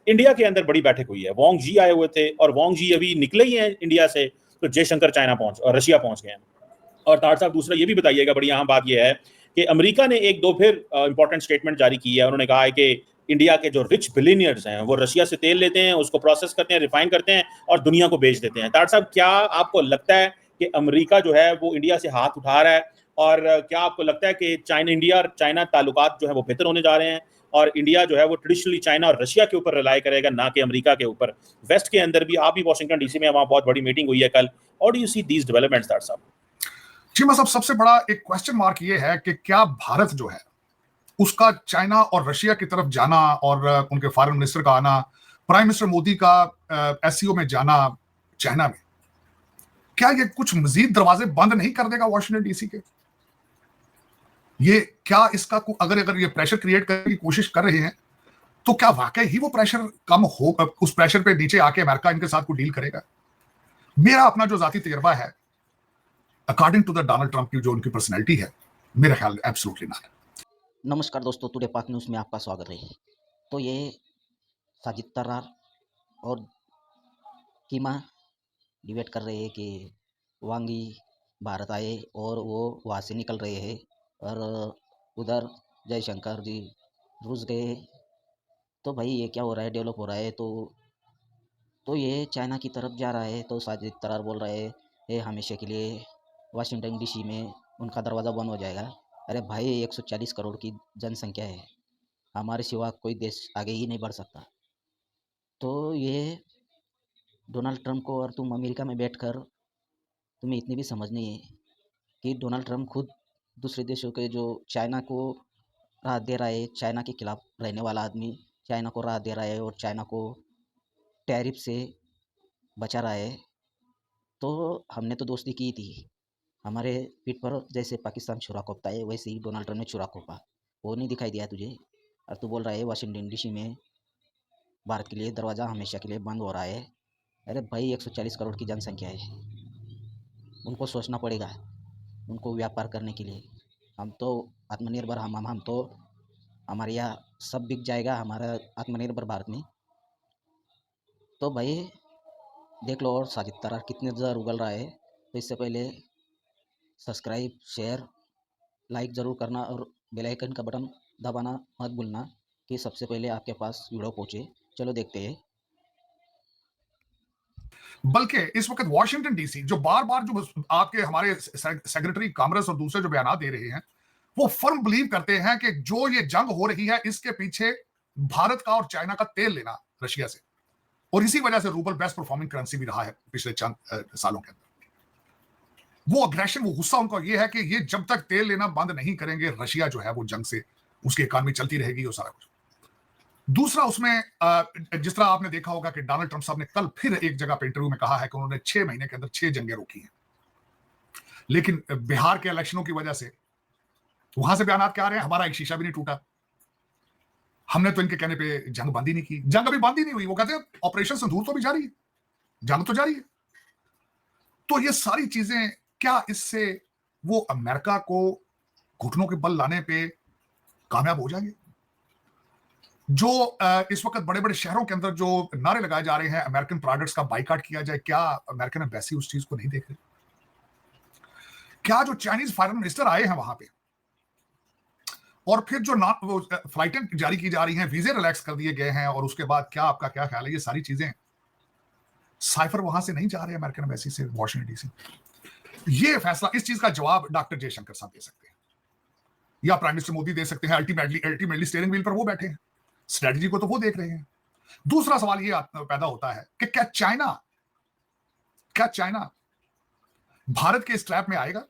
India के अंदर बड़ी बैठक हुई है, वांग जी आए हुए थे और वांग जी अभी निकले ही हैं इंडिया से, तो जयशंकर चाइना और रशिया पहुंच गए हैं। और तार साहब दूसरा ये भी बताइएगा, बड़ी अहम बात यह है कि अमेरिका ने एक दो फिर इंपॉर्टेंट स्टेटमेंट जारी की है। उन्होंने कहा है कि इंडिया के जो रिच बिलियनियर्स हैं वो रशिया से तेल लेते हैं, उसको प्रोसेस करते हैं, रिफाइन करते हैं और दुनिया को बेच देते हैं। तार साहब, क्या आपको लगता है कि अमेरिका जो है वो इंडिया से हाथ उठा रहा है, और क्या आपको लगता है कि चाइना ताल्लुकात जो है वो बेहतर होने जा रहे हैं और इंडिया जो है वो ट्रेडिशनली चाइना और रशिया के ऊपर रिलाई करेगा, ना कि अमेरिका के ऊपर? वेस्ट के अंदर भी, आप भी वाशिंगटन डीसी में, वहां बहुत बड़ी मीटिंग हुई है कल। How do you see these developments तार साहब? चीमा साहब, सबसे बड़ा एक क्वेश्चन मार्क ये है कि क्या भारत जो है उसका चाइना और रशिया की तरफ जाना और उनके फॉरेन मिनिस्टर का आना, प्राइम मिनिस्टर मोदी का एससीओ में जाना चाइना में, क्या ये कुछ मजीद दरवाजे बंद नहीं कर देगा वाशिंगटन डीसी के? ये क्या इसका अगर ये प्रेशर क्रिएट करने की कोशिश कर रहे हैं तो क्या वाकई ही वो प्रेशर कम हो, उस प्रेशर पे नीचे आके अमेरिका इनके साथ कोई डील करेगा? मेरा अपना जो जाती तजर्बा है, according to the Donald Trump की जो उनकी पर्सनैलिटी है, मेरा ख्याल एब्सोल्युटली नॉट। नमस्कार दोस्तों, टुडे पाक न्यूज़ में आपका स्वागत है। तो ये साजिद तर्रार और कीमा डिबेट कर रहे हैं कि वांगी भारत आए और वो वहाँ से निकल रहे हैं और उधर जयशंकर जी रूस गए। तो भाई ये क्या हो रहा है, डेवलप हो रहा है तो ये चाइना की तरफ जा रहा है। तो साजिद तर्रार बोल रहे हैं ये हमेशा के लिए वाशिंगटन डीसी में उनका दरवाज़ा बंद हो जाएगा। अरे भाई, 140 करोड़ की जनसंख्या है, हमारे सिवा कोई देश आगे ही नहीं बढ़ सकता। तो ये डोनाल्ड ट्रंप को, और तुम अमेरिका में बैठकर तुम्हें इतनी भी समझ नहीं है कि डोनाल्ड ट्रंप खुद दूसरे देशों के जो चाइना को राहत दे रहा है, चाइना के खिलाफ रहने वाला आदमी चाइना को राहत दे रहा है और चाइना को टैरिफ से बचा रहा है। तो हमने तो दोस्ती की थी, हमारे पीठ पर जैसे पाकिस्तान छुरा कोपता है वैसे ही डोनाल्ड ट्रंप ने छुरा कोपा। वो नहीं दिखाई दिया तुझे, और तू बोल रहा है वाशिंगटन डीसी में भारत के लिए दरवाज़ा हमेशा के लिए बंद हो रहा है। अरे भाई, 140 करोड़ की जनसंख्या है, उनको सोचना पड़ेगा उनको व्यापार करने के लिए। हम तो आत्मनिर्भर, हम तो हमारे यहाँ सब बिक जाएगा हमारा आत्मनिर्भर भारत में। तो भाई देख लो, और साजिद तर्रार कितने ज़्यादा उगल रहा है। तो इससे पहले सब्सक्राइब, शेयर, लाइक ज़रूर करना और बेल आइकन का बटन दबाना मत भूलना कि सबसे पहले आपके पास वीडियो पहुँचे। चलो देखते हैं। बल्कि इस वक्त वाशिंगटन डीसी जो बार बार जो आपके हमारे सेक्रेटरी कॉमर्स और दूसरे जो बयान दे रहे हैं, वो फर्म बिलीव करते हैं कि जो ये जंग हो रही है इसके पीछे भारत का और चाइना का तेल लेना रशिया से, और इसी वजह से रूबल बेस्ट परफॉर्मिंग करेंसी भी रहा है पिछले चंद सालों के अंदर। वो अग्रेशन, वो गुस्सा उनका ये है कि ये जब तक तेल लेना बंद नहीं करेंगे, रशिया जो है वो जंग से उसकी इकॉनमी चलती रहेगी और सारा कुछ। दूसरा, उसमें जिस तरह आपने देखा होगा कि डोनाल्ड ट्रंप साहब ने कल फिर एक जगह पे इंटरव्यू में कहा है कि उन्होंने 6 महीने के अंदर 6 जंगें रोकी हैं, लेकिन बिहार के इलेक्शनों की वजह से वहां से बयान क्या आ रहे हैं, हमारा एक शीशा भी नहीं टूटा, हमने तो इनके कहने पे जंग बंद ही नहीं की। जंग अभी बंद ही नहीं हुई, वो कहते हैं ऑपरेशन सिंदूर तो भी जारी है, जंग तो जारी है। तो ये सारी चीजें, क्या इससे वो अमेरिका को घुटनों के बल लाने पे कामयाब हो जाएंगे? जो इस वक्त बड़े बड़े शहरों के अंदर जो नारे लगाए जा रहे हैं अमेरिकन प्रोडक्ट्स का बाइकाट किया जाए, क्या अमेरिकन एम्बेसी उस चीज को नहीं देख रही? क्या जो चाइनीज फॉरेन मिनिस्टर आए हैं वहां पे, और फिर जो फ्लाइटें जारी की जा रही हैं, वीजे रिलैक्स कर दिए गए हैं, और उसके बाद क्या आपका क्या ख्याल है, ये सारी चीजें साइफर वहां से नहीं जा रहे अमेरिकन एम्बेसी से वाशिंगटन डीसी? ये फैसला, इस चीज का जवाब डॉक्टर जयशंकर साहब दे सकते हैं या प्राइम मिनिस्टर मोदी दे सकते हैं। अल्टीमेटली स्टीयरिंग व्हील पर वो बैठे हैं, स्ट्रेटजी को तो वो देख रहे हैं। दूसरा सवाल ये पैदा होता है कि क्या चाइना भारत के इस ट्रैप में आएगा?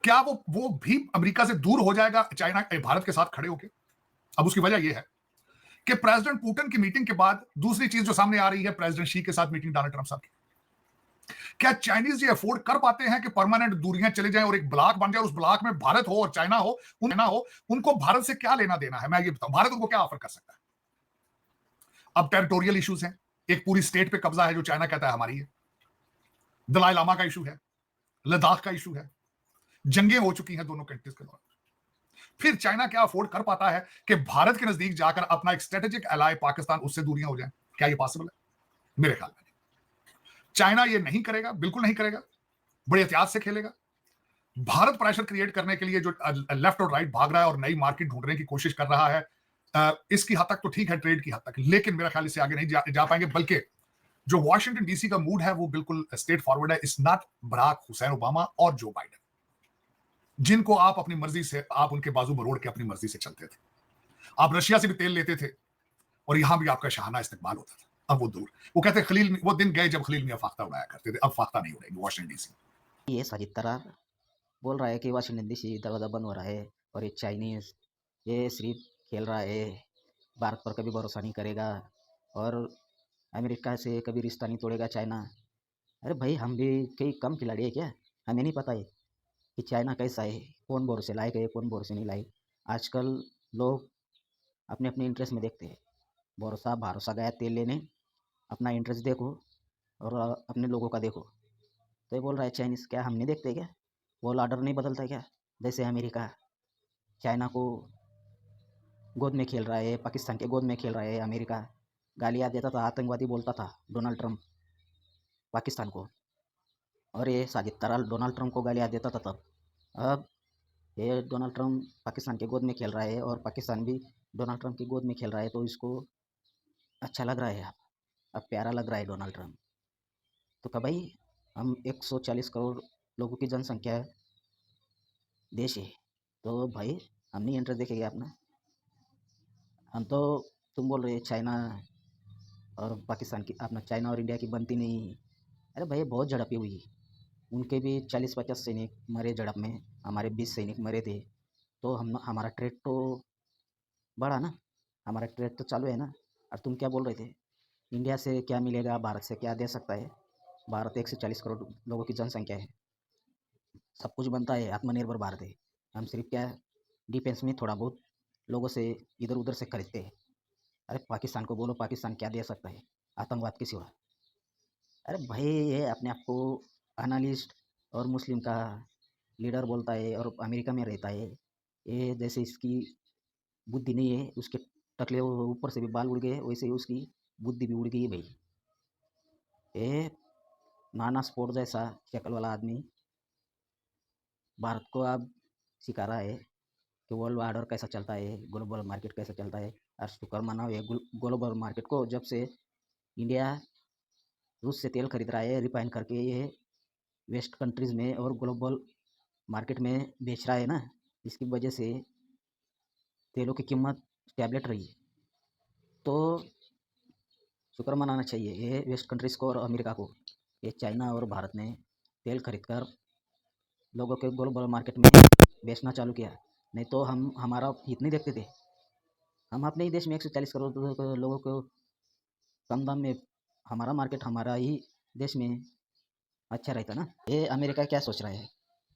क्या वो भी अमेरिका से दूर हो जाएगा चाइना भारत के साथ खड़े होकर? अब उसकी वजह यह है कि प्रेसिडेंट पुतिन की मीटिंग के बाद दूसरी चीज जो सामने आ रही है, प्रेसिडेंट शी के साथ मीटिंग डोनाल्ड ट्रंप साहब की। क्या चाइनीज ये अफोर्ड कर पाते हैं कि परमानेंट दूरियां चले जाएं और एक ब्लॉक बन जाए, उस ब्लॉक में भारत हो और चाइना हो? उनको भारत से क्या लेना देना है? मैं ये बताऊं, भारत उनको क्या ऑफर कर सकता है? अब टेरिटोरियल इश्यूज हैं, एक पूरी स्टेट पे कब्जा है जो चाइना कहता है हमारी है, दलाई लामा का इशू है, लद्दाख का इशू है, जंगें हो चुकी हैं दोनों कंट्रीज के दौरान। फिर चाइना क्या अफोर्ड कर पाता है कि भारत के नजदीक जाकर अपना एक स्ट्रेटेजिक एलाय पाकिस्तान उससे दूरियां हो जाए? क्या ये पॉसिबल है? मेरे ख्याल में चाइना ये नहीं करेगा, बिल्कुल नहीं करेगा, बड़े एहतियात से खेलेगा। भारत प्रेशर क्रिएट करने के लिए जो लेफ्ट और राइट भाग रहा है और नई मार्केट ढूंढने की कोशिश कर रहा है, इसकी हद तक तो ठीक है, ट्रेड की हद तक, लेकिन मेरा ख्याल इससे आगे नहीं जा पाएंगे। बल्कि जो वॉशिंगटन डीसी का मूड है वो बिल्कुल स्ट्रेट फॉरवर्ड है। It's not Barack Hussein Obama और जो बाइडेन, जिनको आप अपनी मर्जी से, आप उनके बाजू मरोड़ के अपनी मर्जी से चलते थे। आप रशिया से भी तेल लेते थे और यहां भी आपका शाहाना इस्तेमाल होता था। अब वो दूर, वो कहते खलील, वो दिन गए जब खलील मियां फाख्ता उड़ाया करते थे, अब फाख्ता नहीं उड़ेगी वॉशिंगटन डीसी। ये साजिद तरार बोल रहा है कि वाशिंगटन डीसी दरवाज़ा बंद हो रहा है और ये चाइनीज़ ये सिर्फ खेल रहा है, भारत पर कभी भरोसा नहीं करेगा और अमेरिका से कभी रिश्ता नहीं तोड़ेगा चाइना। अरे भाई, हम भी कई कम खिलाड़ी है क्या? हमें नहीं पता है कि चाइना कैसा है, कौन भरोसे लायक है, कौन भरोसे नहीं लायक। आजकल लोग अपने अपने इंटरेस्ट में देखते हैं। भरोसा भरोसा गया तेल लेने, अपना इंटरेस्ट देखो और अपने लोगों का देखो। तो ये बोल रहा है चाइनीज़, क्या हम नहीं देखते क्या? वो ऑर्डर नहीं बदलता क्या? जैसे अमेरिका चाइना को गोद में खेल रहा है, पाकिस्तान के गोद में खेल रहा है। अमेरिका गालियाँ देता था, आतंकवादी बोलता था डोनाल्ड ट्रंप पाकिस्तान को, और ये साजिद तराल डोनाल्ड ट्रंप को गालियाँ देता था तब। अब ये डोनाल्ड ट्रंप पाकिस्तान के गोद में खेल रहा है और पाकिस्तान भी डोनाल्ड ट्रंप की गोद में खेल रहा है, तो इसको अच्छा लग रहा है, अब प्यारा लग रहा है डोनाल्ड ट्रंप। तो क्या भाई, हम 140 करोड़ लोगों की जनसंख्या देश है, तो भाई हम नहीं इंटरेस्ट देखेंगे अपना? हम तो, तुम बोल रहे चाइना और पाकिस्तान की, अपना चाइना और इंडिया की बनती नहीं। अरे भाई, बहुत झड़पें हुई, उनके भी 40-50 सैनिक मरे झड़प में, हमारे 20 सैनिक मरे थे, तो हम हमारा ट्रेड तो बढ़ा ना, हमारा ट्रेड तो चालू है ना। और तुम क्या बोल रहे थे, इंडिया से क्या मिलेगा, भारत से क्या दे सकता है? भारत 140 करोड़ लोगों की जनसंख्या है, सब कुछ बनता है, आत्मनिर्भर भारत है। हम सिर्फ क्या, डिफेंस में थोड़ा बहुत लोगों से इधर उधर से खरीदते हैं। अरे पाकिस्तान को बोलो, पाकिस्तान क्या दे सकता है आतंकवाद के सिवा? अरे भाई, ये अपने आप को एनालिस्ट और मुस्लिम का लीडर बोलता है और अमेरिका में रहता है। ये जैसे इसकी बुद्धि नहीं है, उसके टकले ऊपर से भी बाल उड़ गए, वैसे ही उसकी बुद्धि भी उड़ गई है भाई। ये नाना स्पोर्ट जैसा शक्ल वाला आदमी भारत को अब सिखा रहा है कि वर्ल्ड ऑर्डर कैसा चलता है, ग्लोबल मार्केट कैसा चलता है। और शुक्र मनाओ ये ग्लोबल मार्केट को, जब से इंडिया रूस से तेल खरीद रहा है रिफाइन करके, ये वेस्ट कंट्रीज़ में और ग्लोबल मार्केट में बेच रहा है ना, इसकी वजह से तेलों की कीमत टैबलेट रही है। तो शुक्र मनाना चाहिए ये वेस्ट कंट्रीज़ को और अमेरिका को, ये चाइना और भारत ने तेल खरीद कर लोगों के ग्लोबल मार्केट में बेचना चालू किया। नहीं तो हम हमारा हित नहीं देखते थे। हम अपने ही देश में 140 करोड़ लोगों को कम दाम में, हमारा मार्केट हमारा ही देश में अच्छा रहता ना। ये अमेरिका क्या सोच रहा है,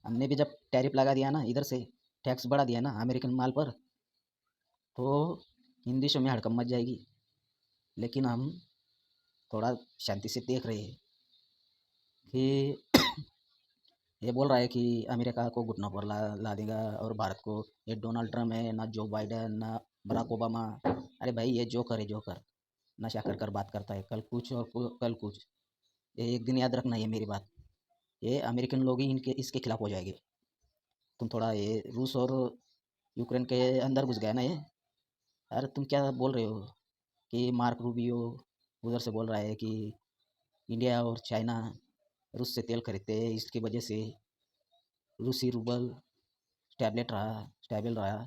हमने भी जब टैरिफ लगा दिया ना, इधर से टैक्स बढ़ा दिया ना अमेरिकन माल पर, तो इन देशों में हड़कंप मच जाएगी। लेकिन हम थोड़ा शांति से देख रहे हैं कि ये बोल रहा है कि अमेरिका को घुटनों पर ला देगा और भारत को, ये डोनाल्ड ट्रम्प है ना, जो बाइडेन ना, बराक ओबामा। अरे भाई, ये जोकर है, जोकर नशा कर कर बात करता है, कल कुछ और कल कुछ। ये एक दिन याद रखना ये मेरी बात, ये अमेरिकन लोग ही इनके इसके खिलाफ हो जाएंगे। तुम थोड़ा ये रूस और यूक्रेन के अंदर घुस गया ना ये। अरे तुम क्या बोल रहे हो कि मार्क रूबियो उधर से बोल रहा है कि इंडिया और चाइना रूस से तेल खरीदते हैं, इसकी वजह से रूसी रूबल स्टेबल रहा,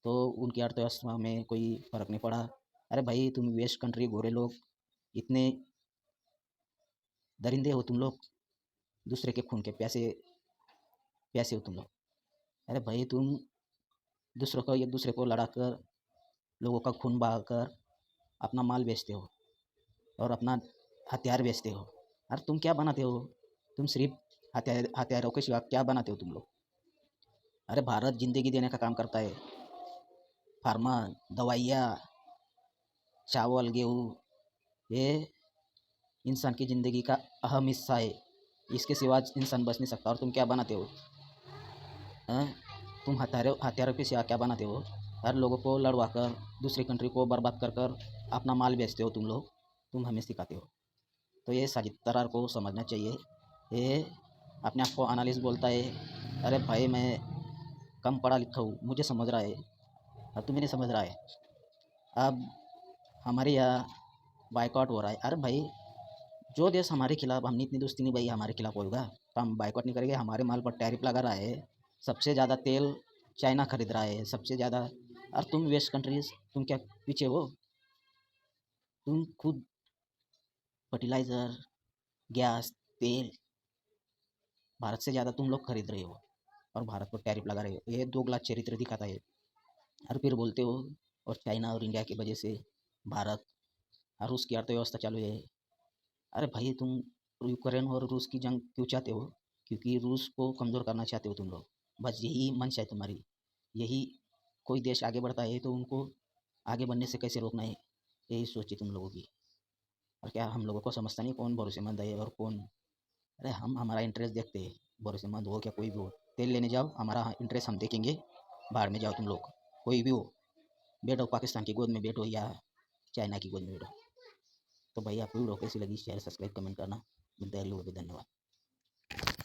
तो उनकी अर्थव्यवस्था में कोई फ़र्क नहीं पड़ा। अरे भाई, तुम वेस्ट कंट्री गोरे लोग इतने दरिंदे हो तुम लोग, दूसरे के खून के प्यासे प्यासे हो तुम लोग। अरे भाई, तुम दूसरों को, एक दूसरे को लड़ाकर, लोगों का खून बहाकर अपना माल बेचते हो और अपना हथियार बेचते हो। अरे तुम क्या बनाते हो? तुम सिर्फ हथियारों के सिवा क्या बनाते हो तुम लोग? अरे भारत जिंदगी देने का काम करता है, फार्मा, दवाइयाँ, चावल, गेहूँ, ये इंसान की ज़िंदगी का अहम हिस्सा है, इसके सिवा इंसान बच नहीं सकता। और तुम क्या बनाते हो? हाँ, तुम हथियारों पे से क्या बनाते हो? हर लोगों को लड़वा कर, दूसरी कंट्री को बर्बाद कर कर अपना माल बेचते हो तुम लोग। तुम हमें सिखाते हो। तो ये साजिद तरार को समझना चाहिए। ये अपने आप को एनालिस्ट बोलता है। अरे भाई, मैं कम पढ़ा लिखा हूँ, मुझे समझ रहा है और तुम्हें नहीं समझ रहा है। अब हमारे यहाँ बाइकआउट हो रहा है। अरे भाई, जो देश हमारे खिलाफ, हमने इतनी दोस्ती नहीं भाई हमारे खिलाफ होगा तो हम बाइकआउट नहीं करेंगे। हमारे माल पर टैरिफ लगा रहा है, सबसे ज़्यादा तेल चाइना खरीद रहा है, सबसे ज़्यादा। और तुम वेस्ट कंट्रीज, तुम क्या पीछे हो? तुम खुद फर्टिलाइज़र, गैस, तेल भारत से ज़्यादा तुम लोग खरीद रहे हो और भारत पर टैरिफ लगा रहे हो। ये दोगला चरित्र दिखाता है। और फिर बोलते हो और चाइना और इंडिया की वजह से भारत और रूस की अर्थव्यवस्था चालू है। अरे भाई, तुम यूक्रेन और रूस की जंग क्यों चाहते हो? क्योंकि रूस को कमज़ोर करना चाहते हो तुम लोग। बस यही मंशा है तुम्हारी। यही, कोई देश आगे बढ़ता है तो उनको आगे बढ़ने से कैसे रोकना है, यही सोच है तुम लोगों की। और क्या हम लोगों को समझता नहीं कौन भरोसेमंद है और कौन? अरे हम हमारा इंटरेस्ट देखते हैं, भरोसेमंद हो क्या कोई भी हो। तेल लेने जाओ, हमारा इंटरेस्ट हम देखेंगे। बाहर में जाओ तुम लोग, कोई भी हो, बैठो पाकिस्तान की गोद में बैठो या चाइना की गोद में बैठो। तो भाई, आपको वीडियो कैसी लगी, शेयर, सब्सक्राइब, कमेंट करना। मिलता है अगली वीडियो पे। धन्यवाद।